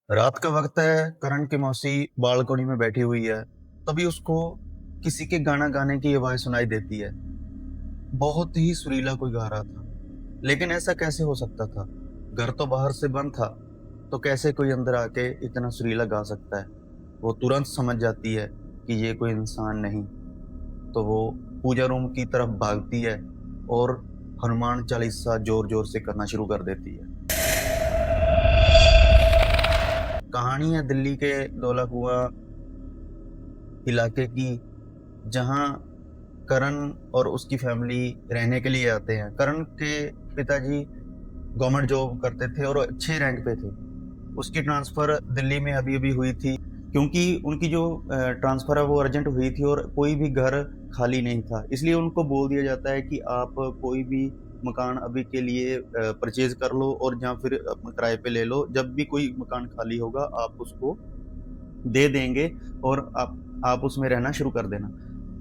रात का वक्त है। करण की मौसी बालकोनी में बैठी हुई है। तभी उसको किसी के गाना गाने की आवाज सुनाई देती है। बहुत ही सुरीला कोई गा रहा था। लेकिन ऐसा कैसे हो सकता था? घर तो बाहर से बंद था, तो कैसे कोई अंदर आके इतना सुरीला गा सकता है? वो तुरंत समझ जाती है कि ये कोई इंसान नहीं। तो वो पूजा रूम की तरफ भागती है और हनुमान चालीसा जोर जोर से करना शुरू कर देती है। कहानी है दिल्ली के धौला कुआं इलाके की, जहाँ करण और उसकी फैमिली रहने के लिए आते हैं। करण के पिताजी गवर्नमेंट जॉब करते थे और अच्छे रैंक पे थे। उसकी ट्रांसफ़र दिल्ली में अभी-अभी हुई थी, क्योंकि उनकी जो ट्रांसफ़र है वो अर्जेंट हुई थी और कोई भी घर खाली नहीं था। इसलिए उनको बोल दिया जाता है कि आप कोई भी मकान अभी के लिए परचेज़ कर लो और या फिर किराए पे ले लो। जब भी कोई मकान खाली होगा आप उसको दे देंगे और आप उसमें रहना शुरू कर देना।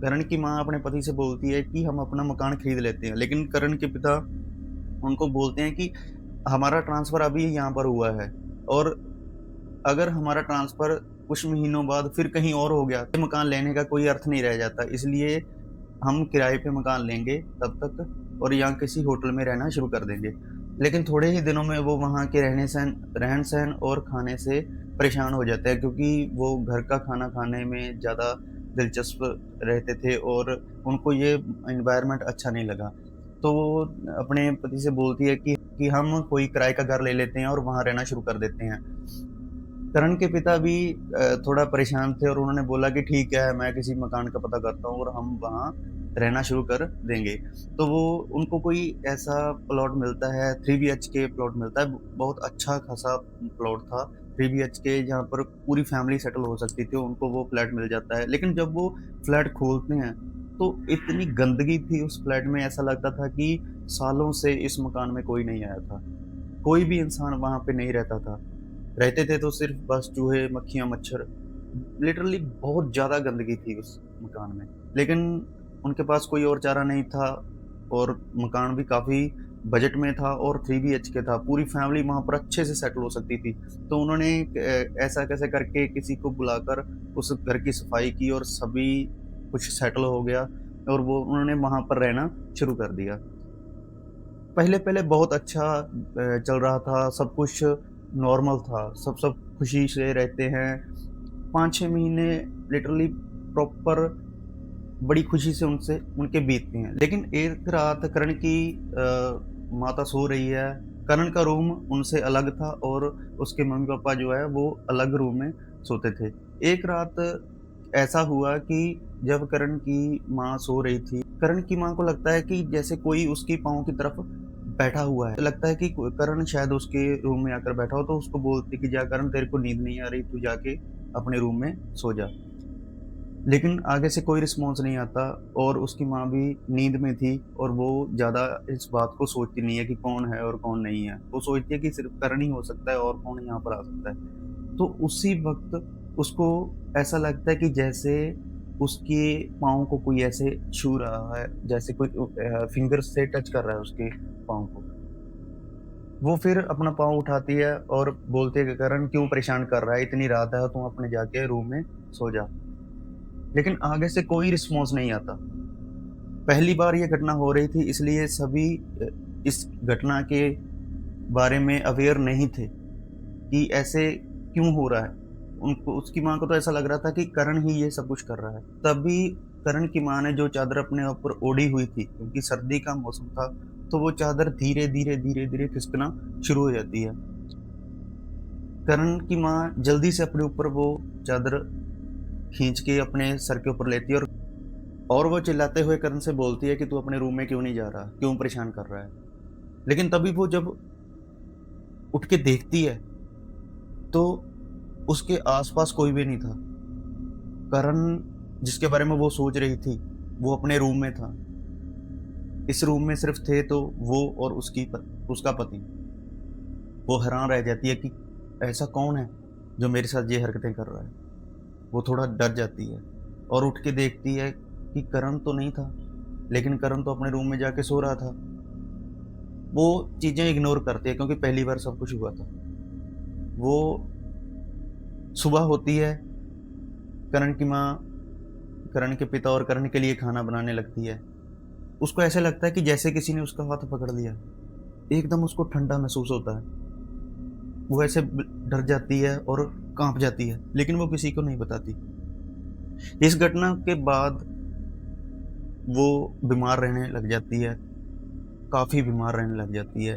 करण की माँ अपने पति से बोलती है कि हम अपना मकान खरीद लेते हैं, लेकिन करण के पिता उनको बोलते हैं कि हमारा ट्रांसफ़र अभी यहाँ पर हुआ है और अगर हमारा ट्रांसफ़र कुछ महीनों बाद फिर कहीं और हो गया, तो मकान लेने का कोई अर्थ नहीं रह जाता। इसलिए हम किराए पे मकान लेंगे तब तक और यहाँ किसी होटल में रहना शुरू कर देंगे। लेकिन थोड़े ही दिनों में वो वहाँ के रहन-सहन और खाने से परेशान हो जाते हैं, क्योंकि वो घर का खाना खाने में ज़्यादा दिलचस्प रहते थे और उनको ये एनवायरनमेंट अच्छा नहीं लगा। तो वो अपने पति से बोलती है कि हम कोई किराए का घर ले लेते हैं और वहाँ रहना शुरू कर देते हैं। करण के पिता भी थोड़ा परेशान थे और उन्होंने बोला कि ठीक है, मैं किसी मकान का पता करता हूँ और हम वहाँ रहना शुरू कर देंगे। तो वो उनको कोई ऐसा प्लॉट मिलता है, 3 बीएचके प्लॉट मिलता है, बहुत अच्छा खासा प्लॉट था, 3 बीएचके, जहाँ पर पूरी फैमिली सेटल हो सकती थी, उनको वो फ्लैट मिल जाता है। लेकिन जब वो फ्लैट खोलते हैं, तो इतनी गंदगी थी उस फ्लैट में, ऐसा लगता था कि सालों से इस मकान में कोई नहीं आया था। कोई भी इंसान वहाँ पे नहीं रहता था। रहते थे तो सिर्फ़ बस चूहे, मक्खियाँ, मच्छर, लिटरली बहुत ज़्यादा गंदगी थी उस मकान में। लेकिन उनके पास कोई और चारा नहीं था और मकान भी काफ़ी बजट में था और 3 बीएचके था। पूरी फैमिली वहाँ पर अच्छे से सेटल हो सकती थी। तो उन्होंने ऐसा कैसे करके किसी को बुलाकर उस घर की सफाई की और सभी कुछ सेटल हो गया और वो उन्होंने वहाँ पर रहना शुरू कर दिया। पहले-पहले बहुत अच्छा चल रहा था, सब कुछ नॉर्मल था, सब सब खुशी से रहते हैं। 5-6 महीने लिटरली प्रॉपर बड़ी खुशी से उनसे उनके बीतते हैं। लेकिन एक रात करण की माता सो रही है। करण का रूम उनसे अलग था और उसके मम्मी-पापा जो है वो अलग रूम में सोते थे। एक रात ऐसा हुआ कि जब करण की माँ सो रही थी, करण की माँ को लगता है कि जैसे कोई उसकी पाँव की तरफ बैठा हुआ है। लगता है कि करण शायद उसके रूम में आकर बैठा हो, तो उसको बोलती है कि जा करण, तेरे को नींद नहीं आ रही, तू जाके अपने रूम में सो जा। लेकिन आगे से कोई रिस्पॉन्स नहीं आता और उसकी माँ भी नींद में थी और वो ज़्यादा इस बात को सोचती नहीं है कि कौन है और कौन नहीं है। वो सोचती है कि सिर्फ़ करण ही हो सकता है और कौन यहाँ पर आ सकता है। तो उसी वक़्त उसको ऐसा लगता है कि जैसे उसके पाँव को कोई ऐसे छू रहा है, जैसे कोई फिंगर से टच कर रहा है उसके पाँव को। वो फिर अपना पाँव उठाती है और बोलती है कि करण, क्यों परेशान कर रहा है? इतनी रात है, तुम अपने जाके रूम में सो जा। लेकिन आगे से कोई रिस्पॉन्स नहीं आता। पहली बार ये घटना हो रही थी, इसलिए सभी इस घटना के बारे में अवेयर नहीं थे कि ऐसे क्यों हो रहा है। उनको, उसकी माँ को तो ऐसा लग रहा था कि करण ही ये सब कुछ कर रहा है। तभी करण की माँ ने जो चादर अपने ऊपर ओढ़ी हुई थी, क्योंकि सर्दी का मौसम था, तो वो चादर धीरे-धीरे, धीरे-धीरे खिसकना शुरू हो जाती है। करण की माँ जल्दी से अपने ऊपर वो चादर खींच के अपने सर के ऊपर लेती है और वो चिल्लाते हुए करण से बोलती है कि तू अपने रूम में क्यों नहीं जा रहा? क्यों परेशान कर रहा है? लेकिन तभी वो जब उठ के देखती है, तो उसके आस-पास कोई भी नहीं था। करण, जिसके बारे में वो सोच रही थी, वो अपने रूम में था। इस रूम में सिर्फ़ थे तो वो और उसका पति। वो हैरान रह जाती है कि ऐसा कौन है जो मेरे साथ ये हरकतें कर रहा है? वो थोड़ा डर जाती है और उठ के देखती है कि करण तो नहीं था, लेकिन करण तो अपने रूम में जाके सो रहा था। वो चीज़ें इग्नोर करती है क्योंकि पहली बार सब कुछ हुआ था। वो सुबह होती है, करण की माँ करण के पिता और करण के लिए खाना बनाने लगती है। उसको ऐसा लगता है कि जैसे किसी ने उसका हाथ पकड़ लिया। एकदम उसको ठंडा महसूस होता है। वो ऐसे डर जाती है और कांप जाती है, लेकिन वो किसी को नहीं बताती। इस घटना के बाद वो बीमार रहने लग जाती है, काफ़ी बीमार रहने लग जाती है।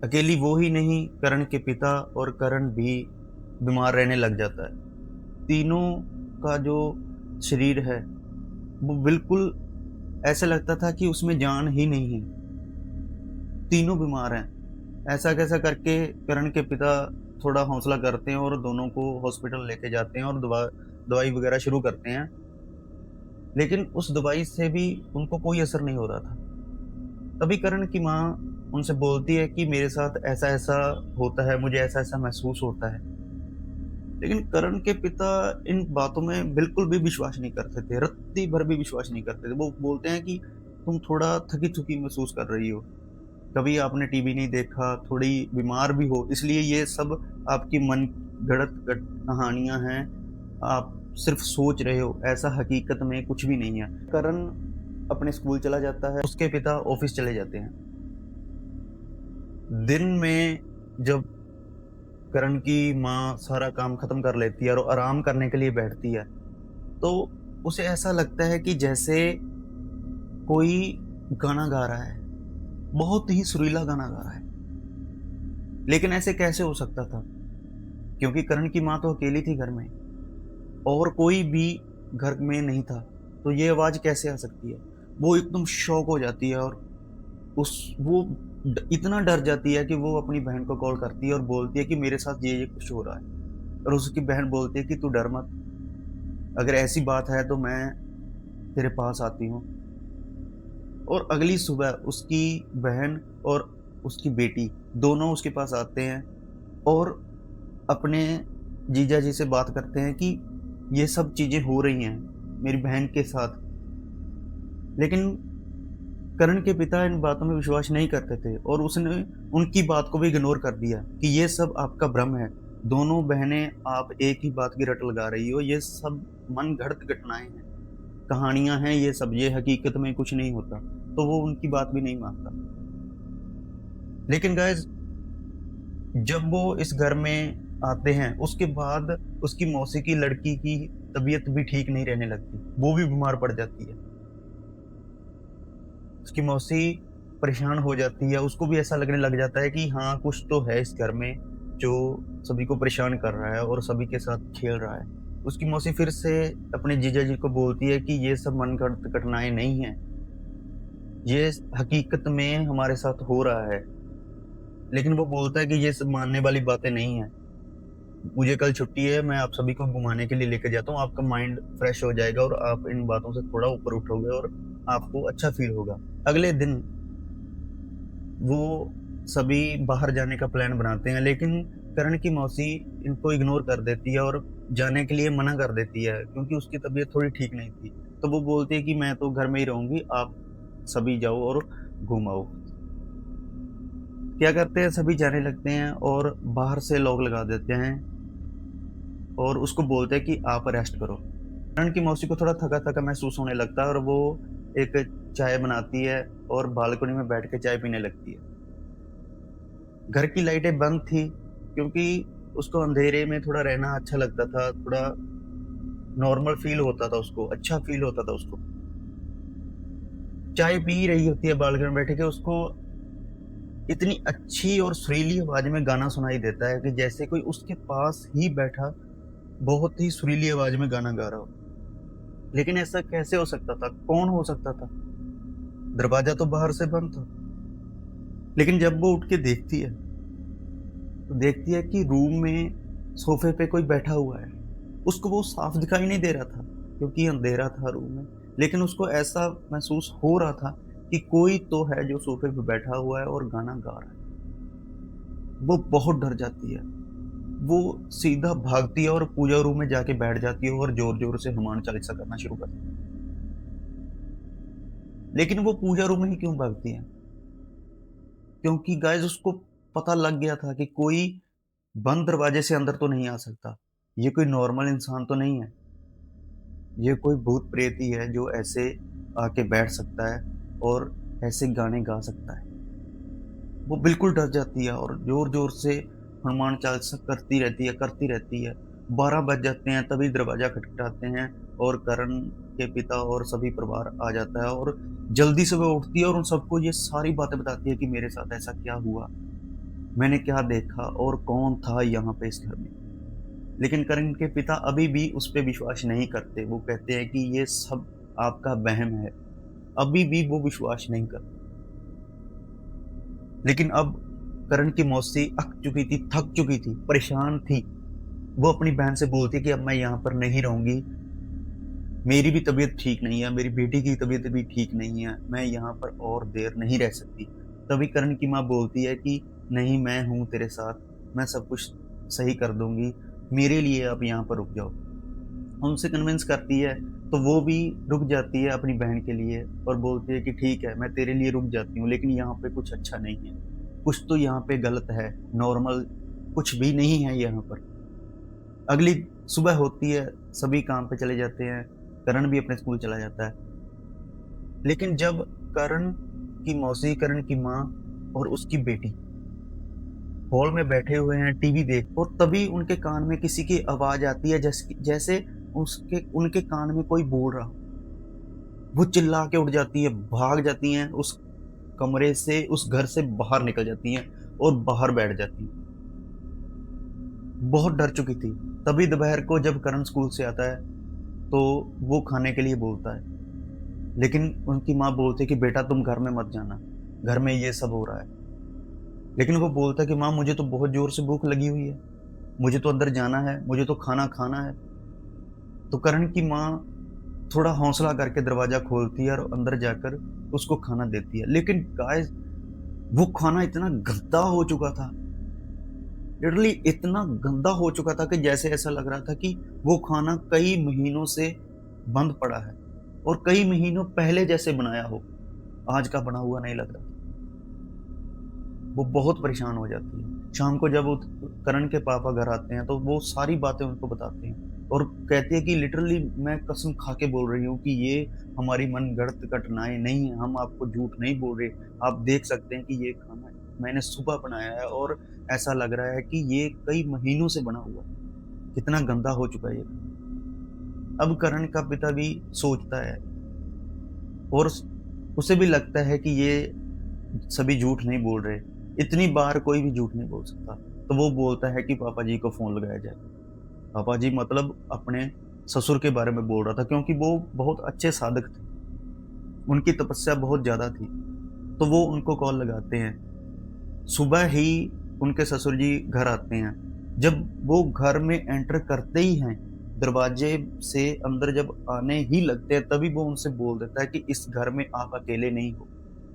अकेली वो ही नहीं, करण के पिता और करण भी बीमार रहने लग जाता है। तीनों का जो शरीर है, वो बिल्कुल ऐसा लगता था कि उसमें जान ही नहीं है। तीनों बीमार हैं। ऐसा कैसा करके करण के पिता थोड़ा हौसला करते हैं और दोनों को हॉस्पिटल लेके जाते हैं और दवाई वगैरह शुरू करते हैं। लेकिन उस दवाई से भी उनको कोई असर नहीं हो रहा था। तभी करण की माँ उनसे बोलती है कि मेरे साथ ऐसा-ऐसा होता है, मुझे ऐसा-ऐसा महसूस होता है। लेकिन करण के पिता इन बातों में बिल्कुल भी विश्वास नहीं करते थे, रत्ती भर भी विश्वास नहीं करते थे। वो बोलते हैं कि तुम थोड़ा थकी-थकी महसूस कर रही हो। कभी आपने टीवी नहीं देखा, थोड़ी बीमार भी हो, इसलिए ये सब आपकी मन गढ़ंत कहानियाँ हैं। आप सिर्फ सोच रहे हो, ऐसा हकीकत में कुछ भी नहीं है। करण अपने स्कूल चला जाता है, उसके पिता ऑफिस चले जाते हैं। दिन में जब करण की माँ सारा काम खत्म कर लेती है और आराम करने के लिए बैठती है, तो उसे ऐसा लगता है कि जैसे कोई गाना गा रहा है, बहुत ही सुरीला गाना गा रहा है। लेकिन ऐसे कैसे हो सकता था? क्योंकि करण की माँ तो अकेली थी घर में और कोई भी घर में नहीं था, तो ये आवाज़ कैसे आ सकती है? वो एकदम शॉक हो जाती है और वो इतना डर जाती है कि वो अपनी बहन को कॉल करती है और बोलती है कि मेरे साथ ये कुछ हो रहा है। और उसकी बहन बोलती है कि तू डर मत, अगर ऐसी बात है तो मैं तेरे पास आती हूँ। और अगली सुबह उसकी बहन और उसकी बेटी दोनों उसके पास आते हैं और अपने जीजा जी से बात करते हैं कि ये सब चीज़ें हो रही हैं मेरी बहन के साथ। लेकिन करण के पिता इन बातों में विश्वास नहीं करते थे और उसने उनकी बात को भी इग्नोर कर दिया कि ये सब आपका भ्रम है। दोनों बहनें आप एक ही बात की रट लगा रही हो, ये सब मनगढ़ंत घटनाएँ हैं, कहानियाँ हैं ये सब, ये हकीकत में कुछ नहीं होता। तो वो उनकी बात भी नहीं मानता। लेकिन गाइज़, जब वो इस घर में आते हैं, उसके बाद उसकी मौसी की लड़की की तबीयत भी ठीक नहीं रहने लगती। वो भी बीमार पड़ जाती है। उसकी मौसी परेशान हो जाती है, उसको भी ऐसा लगने लग जाता है कि हाँ, कुछ तो है इस घर में जो सभी को परेशान कर रहा है और सभी के साथ खेल रहा है। उसकी मौसी फिर से अपने जीजा जी को बोलती है कि ये सब मनगढ़ंत घटनाएँ नहीं हैं, ये हकीकत में हमारे साथ हो रहा है। लेकिन वो बोलता है कि ये सब मानने वाली बातें नहीं हैं। मुझे कल छुट्टी है, मैं आप सभी को घुमाने के लिए लेके जाता हूँ, आपका माइंड फ्रेश हो जाएगा और आप इन बातों से थोड़ा ऊपर उठोगे और आपको अच्छा फ़ील होगा। अगले दिन वो सभी बाहर जाने का प्लान बनाते हैं, लेकिन करण की मौसी इनको इग्नोर कर देती है और जाने के लिए मना कर देती है क्योंकि उसकी तबीयत थोड़ी ठीक नहीं थी। तो वो बोलती है कि मैं तो घर में ही रहूँगी, आप सभी जाओ और घूम आओ। क्या करते हैं, सभी जाने लगते हैं और बाहर से लॉक लगा देते हैं और उसको बोलते हैं कि आप रेस्ट करो। करण की मौसी को थोड़ा थका-थका महसूस होने लगता है और वो एक चाय बनाती है और बालकनी में बैठ के चाय पीने लगती है। घर की लाइटें बंद थी क्योंकि उसको अंधेरे में थोड़ा रहना अच्छा लगता था, थोड़ा नॉर्मल फ़ील होता था उसको, अच्छा फ़ील होता था उसको। चाय पी रही होती है बालकनी में बैठ के, उसको इतनी अच्छी और सुरीली आवाज़ में गाना सुनाई देता है कि जैसे कोई उसके पास ही बैठा बहुत ही सुरीली आवाज़ में गाना गा रहा हो। लेकिन ऐसा कैसे हो सकता था? कौन हो सकता था? दरवाज़ा तो बाहर से बंद था। लेकिन जब वो उठ के देखती है, तो देखती है कि रूम में सोफ़े पे कोई बैठा हुआ है। उसको वो साफ़ दिखाई नहीं दे रहा था, क्योंकि अंधेरा था रूम में। लेकिन उसको ऐसा महसूस हो रहा था कि कोई तो है जो सोफ़े पे बैठा हुआ है और गाना गा रहा है। वो बहुत डर जाती है। वो सीधा भागती है और पूजा रूम में जाके बैठ जाती है और ज़ोर-ज़ोर से हनुमान चालीसा करना शुरू कर देती है। लेकिन वो पूजा रूम में ही क्यों भागती है? क्योंकि गाइज़ उसको पता लग गया था कि कोई बंद दरवाजे से अंदर तो नहीं आ सकता। ये कोई नॉर्मल इंसान तो नहीं है। ये कोई भूत प्रेत ही है जो ऐसे आके बैठ सकता है और ऐसे गाने गा सकता है। वो बिल्कुल डर जाती है और ज़ोर-ज़ोर से हनुमान चालीसा करती रहती है। 12 बज जाते हैं तभी दरवाज़ा खटखटाते हैं और करण के पिता और सभी परिवार आ जाता है और जल्दी से वो उठती है और उन सबको ये सारी बातें बताती है कि मेरे साथ ऐसा क्या हुआ, मैंने क्या देखा और कौन था यहाँ पे इस घर में। लेकिन करण के पिता अभी भी उस पे विश्वास नहीं करते। वो कहते हैं कि ये सब आपका वहम है। अभी भी वो विश्वास नहीं करते। लेकिन अब करण की मौसी अक चुकी थी, थक चुकी थी, परेशान थी। वो अपनी बहन से बोलती है कि अब मैं यहाँ पर नहीं रहूँगी। मेरी भी तबीयत ठीक नहीं है, मेरी बेटी की तबीयत भी ठीक नहीं है। मैं यहाँ पर और देर नहीं रह सकती। तभी करण की माँ बोलती है कि नहीं, मैं हूँ तेरे साथ, मैं सब कुछ सही कर दूँगी। मेरे लिए आप यहाँ पर रुक जाओ। उनसे कन्विंस करती है, तो वो भी रुक जाती है अपनी बहन के लिए और बोलती है कि ठीक है, मैं तेरे लिए रुक जाती हूँ, लेकिन यहाँ पे कुछ अच्छा नहीं है। कुछ तो यहाँ पे गलत है, नॉर्मल कुछ भी नहीं है यहाँ पर। अगली सुबह होती है, सभी काम पे चले जाते हैं, करण भी अपने स्कूल चला जाता है। लेकिन जब करण की मौसी, करण की माँ और उसकी बेटी हॉल में बैठे हुए हैं टीवी देख, और तभी उनके कान में किसी की आवाज़ आती है, जैसे उसके उनके कान में कोई बोल रहा हो। वो चिल्ला के उठ जाती है, भाग जाती हैं उस कमरे से, उस घर से बाहर निकल जाती हैं और बाहर बैठ जाती हैं। बहुत डर चुकी थी। तभी दोपहर को जब करण स्कूल से आता है, तो वो खाने के लिए बोलता है। लेकिन उनकी माँ बोलती है कि बेटा तुम घर में मत जाना, घर में ये सब हो रहा है। लेकिन वो बोलता है कि माँ मुझे तो बहुत ज़ोर से भूख लगी हुई है, मुझे तो अंदर जाना है, मुझे तो खाना खाना है। तो करण की माँ थोड़ा हौसला करके दरवाज़ा खोलती है और अंदर जाकर उसको खाना देती है। लेकिन गाइस, वो खाना इतना गंदा हो चुका था, लिटरली इतना गंदा हो चुका था कि जैसे ऐसा लग रहा था कि वो खाना कई महीनों से बंद पड़ा है और कई महीनों पहले जैसे बनाया हो, आज का बना हुआ नहीं लग रहा। वो बहुत परेशान हो जाती है। शाम को जब वो करण के पापा घर आते हैं तो वो सारी बातें उनको बताते हैं और कहती है कि लिटरली मैं कसम खा के बोल रही हूँ कि ये हमारी मनगढ़ंत घटनाएँ नहीं हैं, हम आपको झूठ नहीं बोल रहे। आप देख सकते हैं कि ये खाना मैंने सुबह बनाया है और ऐसा लग रहा है कि ये कई महीनों से बना हुआ है। कितना गंदा हो चुका है ये खाना। अब करण का पिता भी सोचता है और उसे भी लगता है कि ये सभी झूठ नहीं बोल रहे। इतनी बार कोई भी झूठ नहीं बोल सकता। तो वो बोलता है कि पापा जी को फ़ोन लगाया जाए। पापा जी मतलब अपने ससुर के बारे में बोल रहा था, क्योंकि वो बहुत अच्छे साधक थे। उनकी तपस्या बहुत ज़्यादा थी। तो वो उनको कॉल लगाते हैं। सुबह ही उनके ससुर जी घर आते हैं। जब वो घर में एंटर करते ही हैं, दरवाजे से अंदर जब आने ही लगते हैं, तभी वो उनसे बोल देता है कि इस घर में आप अकेले नहीं हो।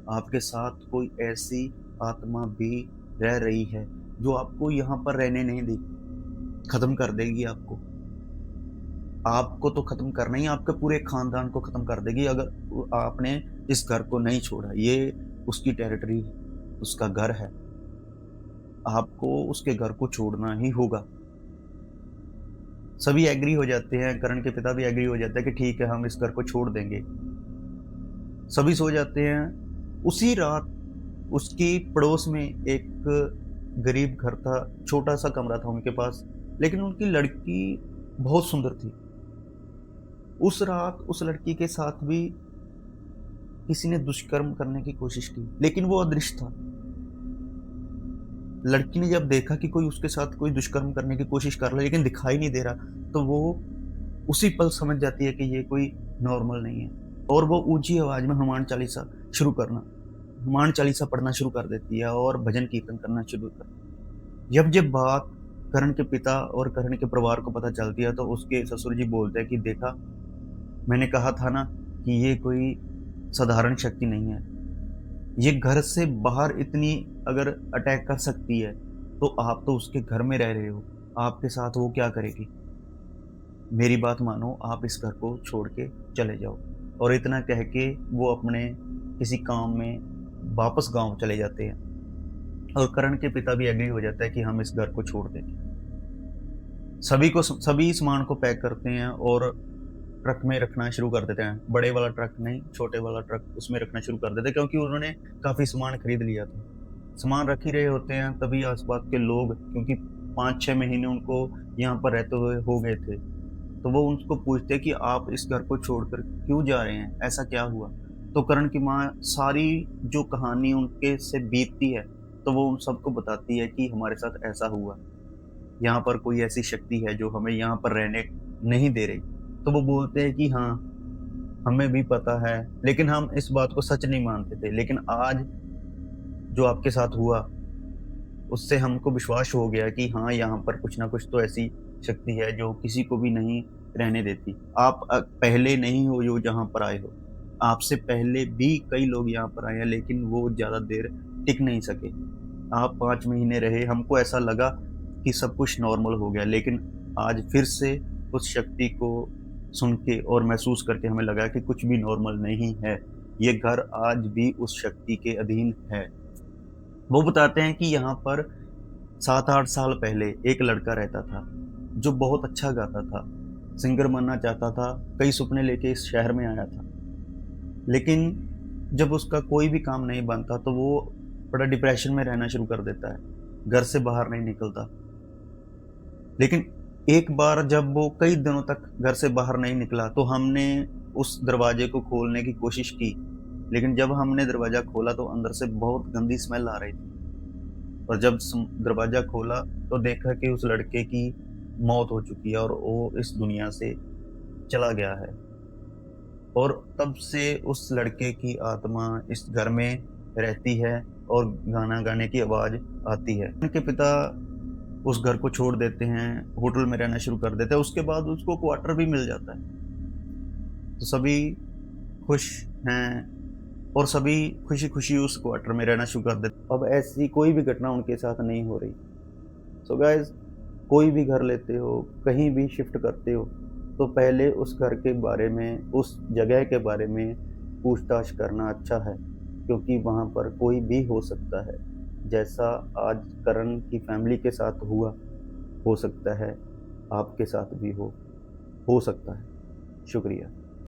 आपके साथ कोई ऐसी आत्मा भी रह रही है, जो आपको यहाँ पर रहने नहीं देगी, खत्म कर देगी आपको। आपको तो खत्म करना ही, आपके पूरे खानदान को खत्म कर देगी अगर आपने इस घर को नहीं छोड़ा। ये उसकी टेरिटरी है, उसका घर है। आपको उसके घर को छोड़ना ही होगा। सभी एग्री हो जाते हैं, करण के पिता भी एग्री हो जाते हैं कि ठीक है, हम इस घर को छोड़ देंगे। सभी सो जाते हैं। उसी रात उसकी पड़ोस में एक गरीब घर था, छोटा-सा कमरा था उनके पास, लेकिन उनकी लड़की बहुत सुंदर थी। उस रात उस लड़की के साथ भी किसी ने दुष्कर्म करने की कोशिश की, लेकिन वो अदृश्य था। लड़की ने जब देखा कि कोई उसके साथ कोई दुष्कर्म करने की कोशिश कर रहा है, लेकिन दिखाई नहीं दे रहा, तो वो उसी पल समझ जाती है कि ये कोई नॉर्मल नहीं है और वो ऊँची आवाज़ में हनुमान चालीसा पढ़ना शुरू कर देती है और भजन कीर्तन करना शुरू कर देती है। जब ये बात करण के पिता और करण के परिवार को पता चलती है, तो उसके ससुर जी बोलते हैं कि देखा, मैंने कहा था ना कि ये कोई साधारण शक्ति नहीं है। ये घर से बाहर इतनी अगर अटैक कर सकती है, तो आप तो उसके घर में रह रहे हो, आपके साथ वो क्या करेगी? मेरी बात मानो, आप इस घर को छोड़ के चले जाओ। और इतना कह के वो अपने किसी काम में वापस गाँव चले जाते हैं। और करण के पिता भी एग्री हो जाता है कि हम इस घर को छोड़ देंगे। सभी सामान को पैक करते हैं और ट्रक में रखना शुरू कर देते हैं। बड़े वाला ट्रक नहीं, छोटे वाला ट्रक, उसमें रखना शुरू कर देते हैं, क्योंकि उन्होंने काफ़ी सामान खरीद लिया था। सामान रख ही रहे होते हैं, तभी आस-पास के लोग, क्योंकि 5-6 महीने उनको यहाँ पर रहते हुए हो गए थे, तो वो उनको पूछते हैं कि आप इस घर को छोड़कर क्यों जा रहे हैं? ऐसा क्या हुआ? तो करण की माँ सारी जो कहानी उनके से बीतती है, तो वो उन सबको बताती है कि हमारे साथ ऐसा हुआ। यहाँ पर कोई ऐसी शक्ति है जो हमें यहाँ पर रहने नहीं दे रही। तो वो बोलते हैं कि हाँ, हमें भी पता है, लेकिन हम इस बात को सच नहीं मानते थे। लेकिन आज जो आपके साथ हुआ, उससे हमको विश्वास हो गया कि हाँ, यहाँ पर कुछ ना कुछ तो ऐसी शक्ति है जो किसी को भी नहीं रहने देती। आप पहले नहीं हो जो जहाँ पर आए हो। आपसे पहले भी कई लोग यहाँ पर आए हैं, लेकिन वो ज़्यादा देर टिक नहीं सके। आप 5 महीने रहे, हमको ऐसा लगा कि सब कुछ नॉर्मल हो गया, लेकिन आज फिर से उस शक्ति को सुन के और महसूस करके हमें लगा कि कुछ भी नॉर्मल नहीं है। ये घर आज भी उस शक्ति के अधीन है। वो बताते हैं कि यहाँ पर 7-8 साल पहले एक लड़का रहता था, जो बहुत अच्छा गाता था, सिंगर बनना चाहता था, कई सपने लेके इस शहर में आया था। लेकिन जब उसका कोई भी काम नहीं बनता, तो वो बड़ा डिप्रेशन में रहना शुरू कर देता है, घर से बाहर नहीं निकलता। लेकिन एक बार जब वो कई दिनों तक घर से बाहर नहीं निकला, तो हमने उस दरवाजे को खोलने की कोशिश की, लेकिन जब हमने दरवाज़ा खोला तो अंदर से बहुत गंदी स्मेल आ रही थी। और जब दरवाज़ा खोला तो देखा कि उस लड़के की मौत हो चुकी है और वो इस दुनिया से चला गया है। और तब से उस लड़के की आत्मा इस घर में रहती है और गाना गाने की आवाज़ आती है। उनके पिता उस घर को छोड़ देते हैं, होटल में रहना शुरू कर देते हैं, उसके बाद उसको क्वार्टर भी मिल जाता है। तो सभी खुश हैं और सभी खुशी-खुशी उस क्वार्टर में रहना शुरू कर देते। अब ऐसी कोई भी घटना उनके साथ नहीं हो रही। सो गाइज़, कोई भी घर लेते हो, कहीं भी शिफ्ट करते हो, तो पहले उस घर के बारे में, उस जगह के बारे में पूछताछ करना अच्छा है, क्योंकि वहाँ पर कोई भी हो सकता है। जैसा आज करण की फैमिली के साथ हुआ, हो सकता है आपके साथ भी हो सकता है। शुक्रिया।